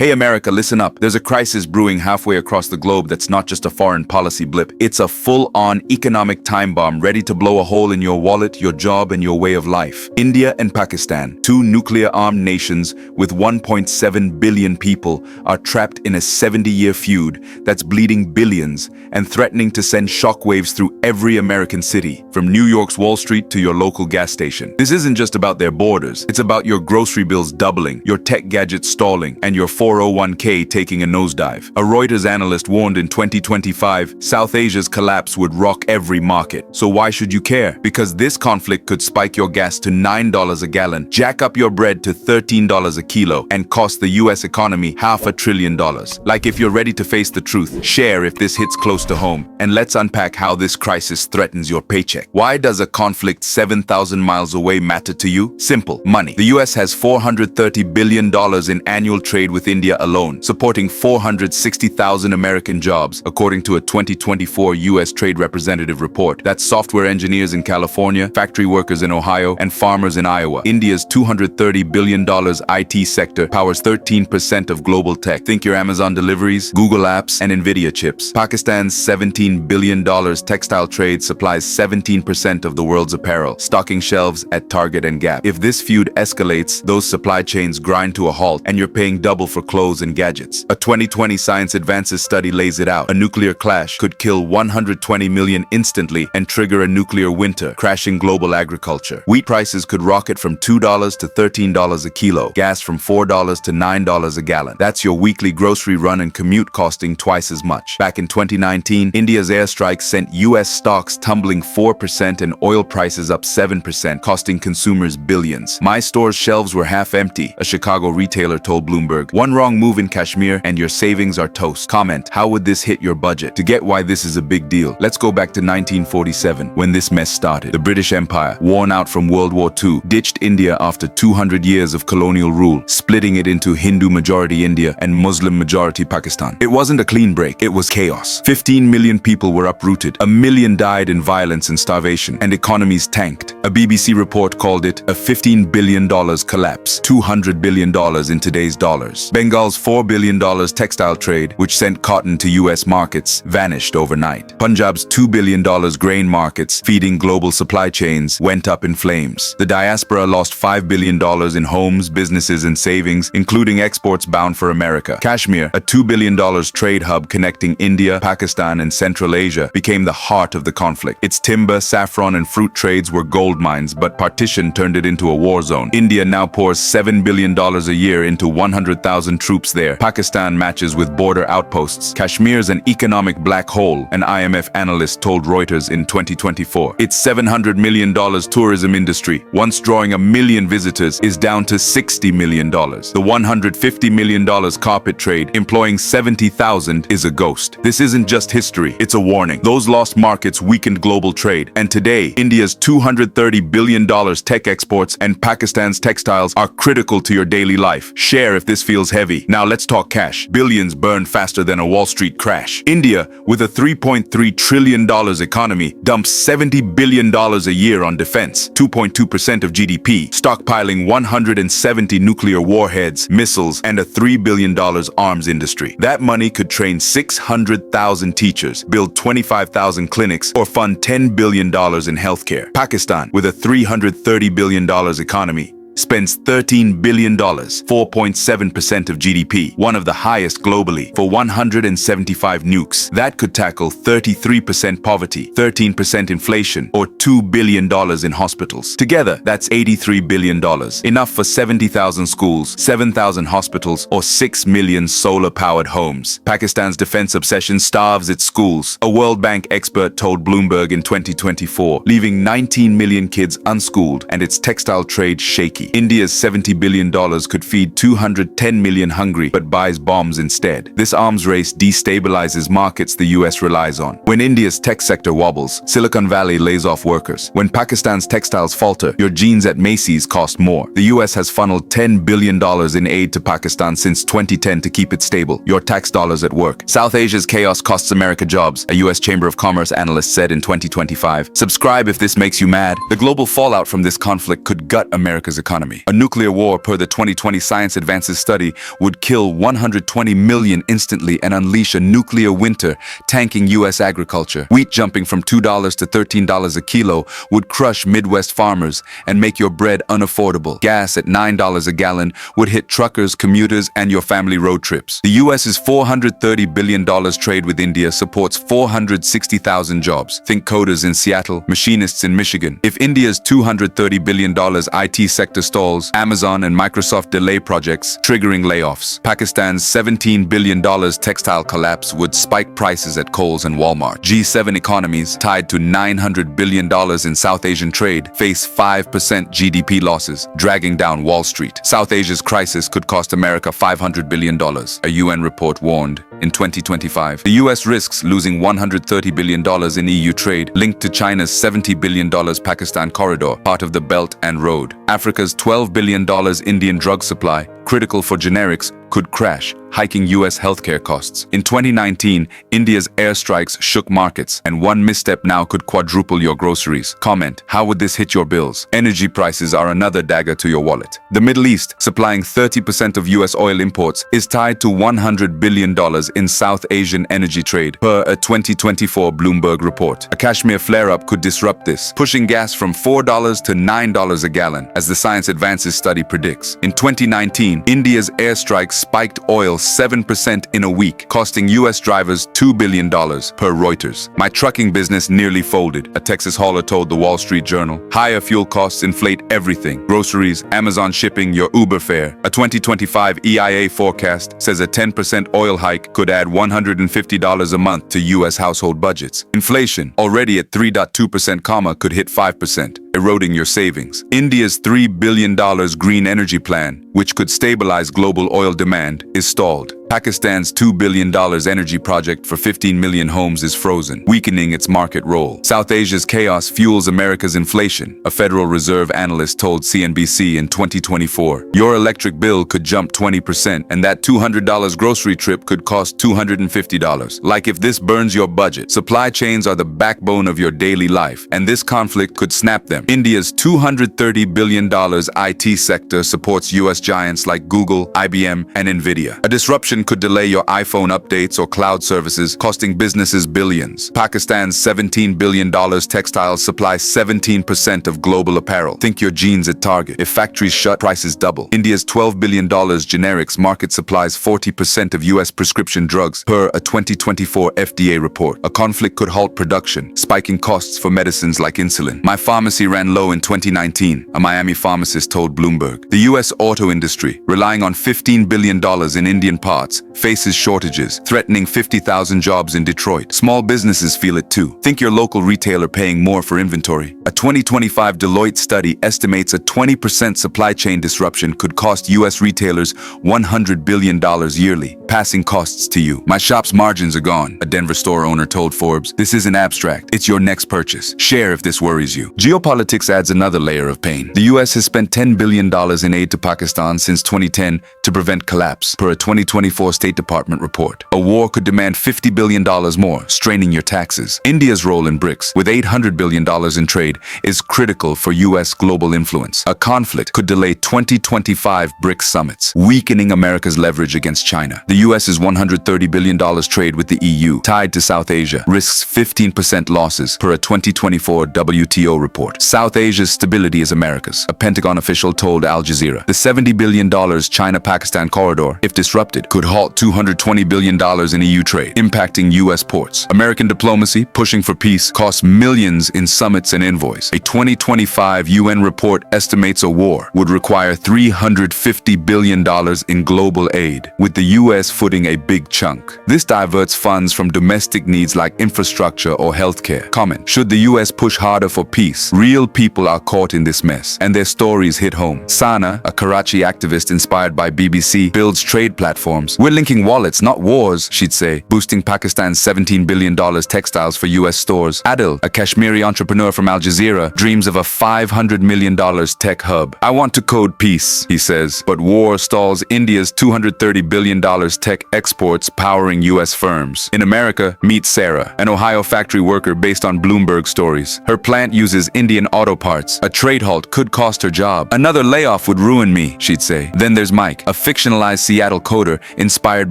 Hey America, listen up. There's a crisis brewing halfway across the globe that's not just a foreign policy blip. It's a full-on economic time bomb ready to blow a hole in your wallet, your job, and your way of life. India and Pakistan, two nuclear-armed nations with 1.7 billion people, are trapped in a 70-year feud that's bleeding billions and threatening to send shockwaves through every American city, from New York's Wall Street to your local gas station. This isn't just about their borders. It's about your grocery bills doubling, your tech gadgets stalling, and your 401k taking a nosedive. A Reuters analyst warned in 2025, South Asia's collapse would rock every market. So why should you care? Because this conflict could spike your gas to $9 a gallon, jack up your bread to $13 a kilo, and cost the US economy $500 billion. Like, if you're ready to face the truth, share if this hits close to home, and let's unpack how this crisis threatens your paycheck. Why does a conflict 7,000 miles away matter to you? Simple: money. The US has $430 billion in annual trade with India alone, supporting 460,000 American jobs, according to a 2024 US Trade Representative report. That's software engineers in California, factory workers in Ohio, and farmers in Iowa. India's $230 billion IT sector powers 13% of global tech. Think your Amazon deliveries, Google apps, and Nvidia chips. Pakistan's $17 billion textile trade supplies 17% of the world's apparel, stocking shelves at Target and Gap. If this feud escalates, those supply chains grind to a halt, and you're paying double for clothes and gadgets. A 2020 Science Advances study lays it out. A nuclear clash could kill 120 million instantly and trigger a nuclear winter, crashing global agriculture. Wheat prices could rocket from $2 to $13 a kilo, gas from $4 to $9 a gallon. That's your weekly grocery run and commute costing twice as much. Back in 2019, India's airstrikes sent US stocks tumbling 4% and oil prices up 7%, costing consumers billions. My store's shelves were half empty, a Chicago retailer told Bloomberg. One wrong move in Kashmir and your savings are toast. Comment: how would this hit your budget? To get why this is a big deal, let's go back to 1947, when this mess started. The British Empire, worn out from World War II, ditched India after 200 years of colonial rule, splitting it into Hindu-majority India and Muslim-majority Pakistan. It wasn't a clean break, it was chaos. 15 million people were uprooted, 1 million died in violence and starvation, and economies tanked. A BBC report called it a $15 billion collapse, $200 billion in today's dollars. Bengal's $4 billion textile trade, which sent cotton to US markets, vanished overnight. Punjab's $2 billion grain markets, feeding global supply chains, went up in flames. The diaspora lost $5 billion in homes, businesses, and savings, including exports bound for America. Kashmir, a $2 billion trade hub connecting India, Pakistan, and Central Asia, became the heart of the conflict. Its timber, saffron, and fruit trades were gold mines, but partition turned it into a war zone. India now pours $7 billion a year into 100,000 troops there. Pakistan matches with border outposts. Kashmir's an economic black hole, an IMF analyst told Reuters in 2024. Its $700 million tourism industry, once drawing 1 million visitors, is down to $60 million. The $150 million carpet trade, employing 70,000, is a ghost. This isn't just history, it's a warning. Those lost markets weakened global trade, and today, India's $230 billion tech exports and Pakistan's textiles are critical to your daily life. Share if this feels heavy. Now let's talk cash. Billions burn faster than a Wall Street crash. India, with a $3.3 trillion economy, dumps $70 billion a year on defense, 2.2% of GDP, stockpiling 170 nuclear warheads, missiles, and a $3 billion arms industry. That money could train 600,000 teachers, build 25,000 clinics, or fund $10 billion in healthcare. Pakistan, with a $330 billion economy, spends $13 billion, 4.7% of GDP, one of the highest globally, for 175 nukes. That could tackle 33% poverty, 13% inflation, or $2 billion in hospitals. Together, that's $83 billion. Enough for 70,000 schools, 7,000 hospitals, or 6 million solar-powered homes. Pakistan's defense obsession starves its schools, a World Bank expert told Bloomberg in 2024, leaving 19 million kids unschooled and its textile trade shaky. India's $70 billion could feed 210 million hungry, but buys bombs instead. This arms race destabilizes markets the US relies on. When India's tech sector wobbles, Silicon Valley lays off workers. When Pakistan's textiles falter, your jeans at Macy's cost more. The US has funneled $10 billion in aid to Pakistan since 2010 to keep it stable. Your tax dollars at work. South Asia's chaos costs America jobs, a US Chamber of Commerce analyst said in 2025. Subscribe if this makes you mad. The global fallout from this conflict could gut America's economy. economy. A nuclear war, per the 2020 Science Advances study, would kill 120 million instantly and unleash a nuclear winter, tanking U.S. agriculture. Wheat jumping from $2 to $13 a kilo would crush Midwest farmers and make your bread unaffordable. Gas at $9 a gallon would hit truckers, commuters, and your family road trips. The U.S.'s $430 billion trade with India supports 460,000 jobs. Think coders in Seattle, machinists in Michigan. If India's $230 billion IT sector stalls, Amazon and Microsoft delay projects, triggering layoffs. Pakistan's $17 billion textile collapse would spike prices at Kohl's and Walmart. G7 economies, tied to $900 billion in South Asian trade, face 5% GDP losses, dragging down Wall Street. South Asia's crisis could cost America $500 billion, a UN report warned. In 2025, the US risks losing $130 billion in EU trade linked to China's $70 billion Pakistan corridor, part of the Belt and Road. Africa's $12 billion Indian drug supply, critical for generics, could crash, hiking US healthcare costs. In 2019, India's airstrikes shook markets, and one misstep now could quadruple your groceries. Comment: how would this hit your bills? Energy prices are another dagger to your wallet. The Middle East, supplying 30% of US oil imports, is tied to $100 billion in South Asian energy trade, per a 2024 Bloomberg report. A Kashmir flare-up could disrupt this, pushing gas from $4 to $9 a gallon, as the Science Advances study predicts. In 2019, India's airstrikes spiked oil 7% in a week, costing US drivers $2 billion, per Reuters. My trucking business nearly folded, a Texas hauler told the Wall Street Journal. Higher fuel costs inflate everything: groceries, Amazon shipping, your Uber fare. A 2025 EIA forecast says a 10% oil hike could add $150 a month to US household budgets. Inflation, already at 3.2%, could hit 5%, eroding your savings. India's $3 billion green energy plan, which could stabilize global oil demand, is stalled. Pakistan's $2 billion energy project for 15 million homes is frozen, weakening its market role. South Asia's chaos fuels America's inflation, a Federal Reserve analyst told CNBC in 2024. Your electric bill could jump 20%, and that $200 grocery trip could cost $250. Like if this burns your budget. Supply chains are the backbone of your daily life, and this conflict could snap them. India's $230 billion IT sector supports US giants like Google, IBM, and Nvidia. A disruption could delay your iPhone updates or cloud services, costing businesses billions. Pakistan's $17 billion textiles supply 17% of global apparel. Think your jeans at Target. If factories shut, prices double. India's $12 billion generics market supplies 40% of US prescription drugs, per a 2024 FDA report. A conflict could halt production, spiking costs for medicines like insulin. My pharmacy ran low in 2019, a Miami pharmacist told Bloomberg. The US auto industry, relying on $15 billion in Indian parts, faces shortages, threatening 50,000 jobs in Detroit. Small businesses feel it too. Think your local retailer paying more for inventory. A 2025 Deloitte study estimates a 20% supply chain disruption could cost US retailers $100 billion yearly, passing costs to you. My shop's margins are gone, a Denver store owner told Forbes. This isn't abstract, it's your next purchase. Share if this worries you. Geopolitics adds another layer of pain. The US has spent $10 billion in aid to Pakistan since 2010 to prevent collapse, per a 2024 State Department report. A war could demand $50 billion more, straining your taxes. India's role in BRICS, with $800 billion in trade, is critical for US global influence. A conflict could delay 2025 BRICS summits, weakening America's leverage against China. The US's $130 billion trade with the EU, tied to South Asia, risks 15% losses, per a 2024 WTO report. South Asia's stability is America's, a Pentagon official told Al Jazeera. The $70 billion China-Pakistan corridor, if disrupted, could halt $220 billion in EU trade, impacting US ports. American diplomacy, pushing for peace, costs millions in summits and envoys. A 2025 UN report estimates a war would require $350 billion in global aid, with the US footing a big chunk. This diverts funds from domestic needs like infrastructure or healthcare. Comment: should the US push harder for peace? Real people are caught in this mess, and their stories hit home. Sana, a Karachi activist inspired by BBC, builds trade platforms, We're linking wallets, not wars, she'd say, boosting Pakistan's $17 billion textiles for US stores. Adil, a Kashmiri entrepreneur from Al Jazeera, dreams of a $500 million tech hub. I want to code peace, he says, but war stalls India's $230 billion tech exports powering US firms. In America, meet Sarah, an Ohio factory worker based on Bloomberg stories. Her plant uses Indian auto parts. A trade halt could cost her job. Another layoff would ruin me, she'd say. Then there's Mike, a fictionalized Seattle coder inspired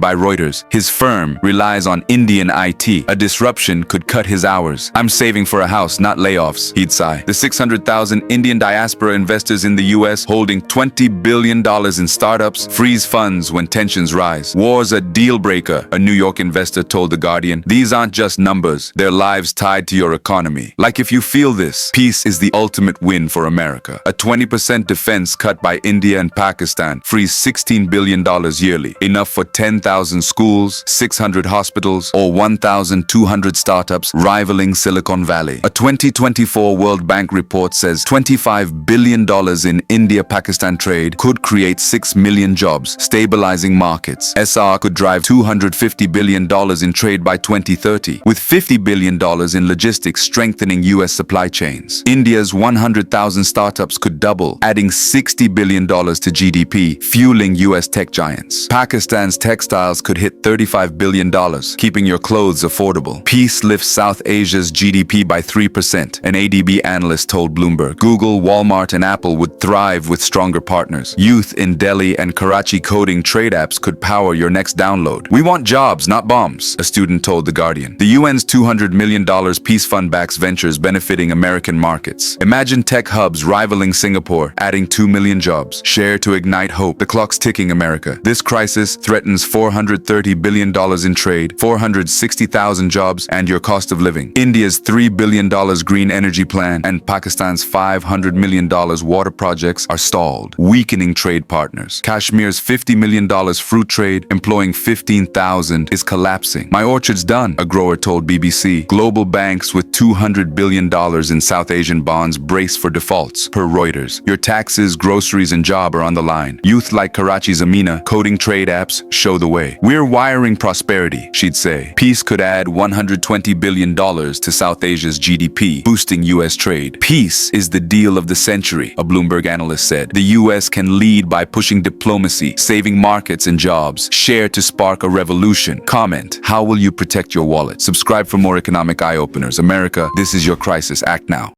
by Reuters. His firm relies on Indian IT. A disruption could cut his hours. I'm saving for a house, not layoffs, he'd sigh. The 600,000 Indian diaspora investors in the US holding $20 billion in startups freeze funds when tensions rise. War's a deal breaker, a New York investor told The Guardian. These aren't just numbers, they're lives tied to your economy. Like if you feel this, peace is the ultimate win for America. A 20% defense cut by India and Pakistan frees $16 billion yearly, enough for 10,000 schools, 600 hospitals, or 1,200 startups rivaling Silicon Valley. A 2024 World Bank report says $25 billion in India-Pakistan trade could create 6 million jobs, stabilizing markets. SR could drive $250 billion in trade by 2030, with $50 billion in logistics strengthening US supply chains. India's 100,000 startups could double, adding $60 billion to GDP, fueling US tech giants. Pakistan's textiles could hit $35 billion, keeping your clothes affordable. Peace lifts South Asia's GDP by 3%, an ADB analyst told Bloomberg. Google, Walmart, and Apple would thrive with stronger partners. Youth in Delhi and Karachi coding trade apps could power your next download. We want jobs, not bombs, a student told The Guardian. The UN's $200 million peace fund backs ventures benefiting American markets. Imagine tech hubs rivaling Singapore, adding 2 million jobs. Share to ignite hope. The clock's ticking, America. This crisis threatens $430 billion in trade, 460,000 jobs, and your cost of living. India's $3 billion green energy plan and Pakistan's $500 million water projects are stalled, weakening trade partners. Kashmir's $50 million fruit trade, employing 15,000, is collapsing. My orchard's done, a grower told BBC. Global banks with $200 billion in South Asian bonds brace for defaults, per Reuters. Your taxes, groceries, and job are on the line. Youth like Karachi's Amina, coding trade apps, show the way. We're wiring prosperity, she'd say. Peace could add $120 billion to South Asia's GDP, boosting US trade. Peace is the deal of the century, a Bloomberg analyst said. The US can lead by pushing diplomacy, saving markets and jobs. Share to spark a revolution. Comment, how will you protect your wallet? Subscribe for more economic eye-openers. America, this is your crisis. Act now.